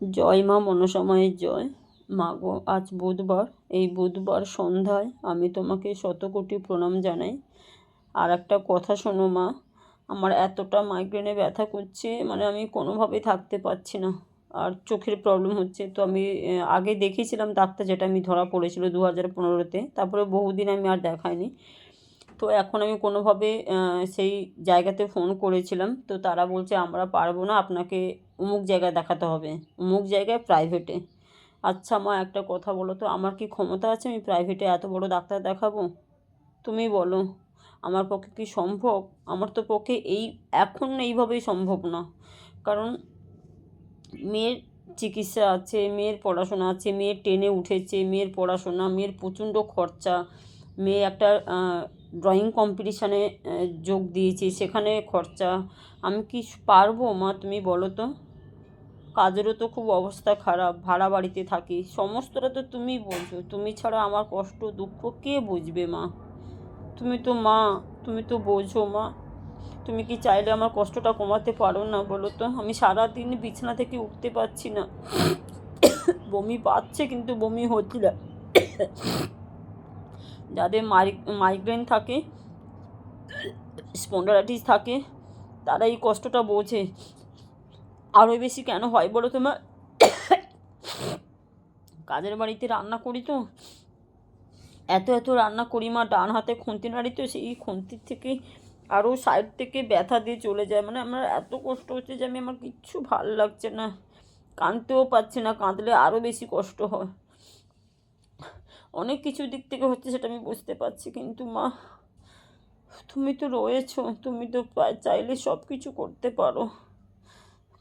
জয় মা মনসামায়ের জয়। মা গো, আজ বুধবার, এই বুধবার সন্ধ্যায় আমি তোমাকে শতকোটি প্রণাম জানাই। আর একটা কথা শোনো মা, আমার এতটা মাইগ্রেনে ব্যথা করছে, মানে আমি কোনোভাবেই থাকতে পারছি না। আর চোখের প্রবলেম হচ্ছে। তো আমি আগে দেখিয়েছিলাম ডাক্তার, যেটা আমি ধরা পড়েছিল 2015-তে, তারপরে বহুদিন আমি আর দেখাইনি। তো এখন আমি কোনোভাবে সেই জায়গাতে ফোন করেছিলাম, তো তারা বলছে আমরা পারবো না, আপনাকে অমুক জায়গায় দেখাতে হবে, অমুক জায়গায় প্রাইভেটে। আচ্ছা মা, একটা কথা বলো তো, আমার কি ক্ষমতা আছে আমি প্রাইভেটে এত বড় ডাক্তার দেখাবো? তুমি বলো, আমার পক্ষে কি সম্ভব? আমার তো পক্ষে এখন এইভাবেই সম্ভব না। কারণ মেয়ের চিকিৎসা আছে, মেয়ের পড়াশোনা আছে, মেয়ে টেনে উঠেছে, মেয়ের পড়াশোনা, মেয়ের প্রচণ্ড খরচা, মেয়ে একটা ড্রয়িং কম্পিটিশানে যোগ দিয়েছে, সেখানে খরচা। আমি কি পারবো মা, তুমি বলো তো? কাজেরও তো খুব অবস্থা খারাপ, ভাড়া বাড়িতে থাকি, সমস্তটা তো তুমি বোঝো। তুমি ছাড়া আমার কষ্ট দুঃখ কে বুঝবে মা? তুমি তো মা, তুমি তো বোঝো মা। তুমি কি চাইলে আমার কষ্টটা কমাতে পারো না বলো তো? আমি সারাদিন বিছানা থেকে উঠতে পারছি না, বমি পাচ্ছে কিন্তু বমি হচ্ছে না। যাদের মাইগ্রেন থাকে, স্পন্ডালাইটিস থাকে, তারা এই কষ্টটা বোঝে। আরও বেশি কেন হয় বলো তোমার? কাজের বাড়িতে রান্না করি তো, এত রান্না করি মা, ডান হাতে খুন্তি নাড়ি তো, সেই খুন্তির থেকে আরও সাইড থেকে ব্যথা দিয়ে চলে যায়। মানে আমার এত কষ্ট হচ্ছে যে আমার কিচ্ছু ভাল লাগছে না, কাঁদতেও পারছি না, কাঁদলে আরও বেশি কষ্ট হয়। অনেক কিছু দিক থেকে হচ্ছে, সেটা আমি বুঝতে পারছি, কিন্তু মা তুমি তো রয়েছো, তুমি তো চাইলে সব কিছু করতে পারো।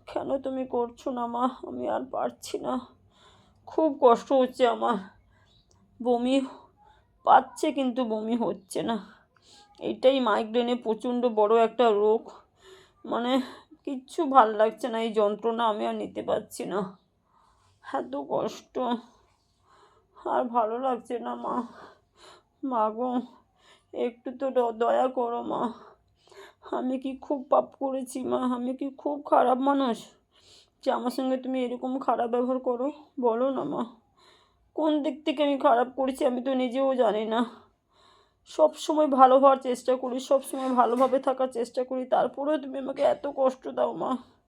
কেন তুমি করছো না মা? আমি আর পারছি না, খুব কষ্ট হচ্ছে আমার। বমি পাচ্ছে কিন্তু বমি হচ্ছে না। এইটাই মাইগ্রেনে প্রচণ্ড বড় একটা রোগ। মানে কিচ্ছু ভাল লাগছে না, এই যন্ত্রণা আমি আর নিতে পারছি না। এত কষ্ট, আর ভালো লাগছে না মা। মা গো, একটু তো দয়া করো মা। আমি কি খুব পাপ করেছি মা? আমি কি খুব খারাপ মানুষ যে আমার সঙ্গে তুমি এরকম খারাপ ব্যবহার করো? বলো না মা, কোন দিক থেকে আমি খারাপ করেছি আমি তো নিজেও জানি না। সব সময় ভালো হওয়ার চেষ্টা করি, সব সময় ভালোভাবে থাকার চেষ্টা করি, তারপরেও তুমি আমাকে এত কষ্ট দাও মা।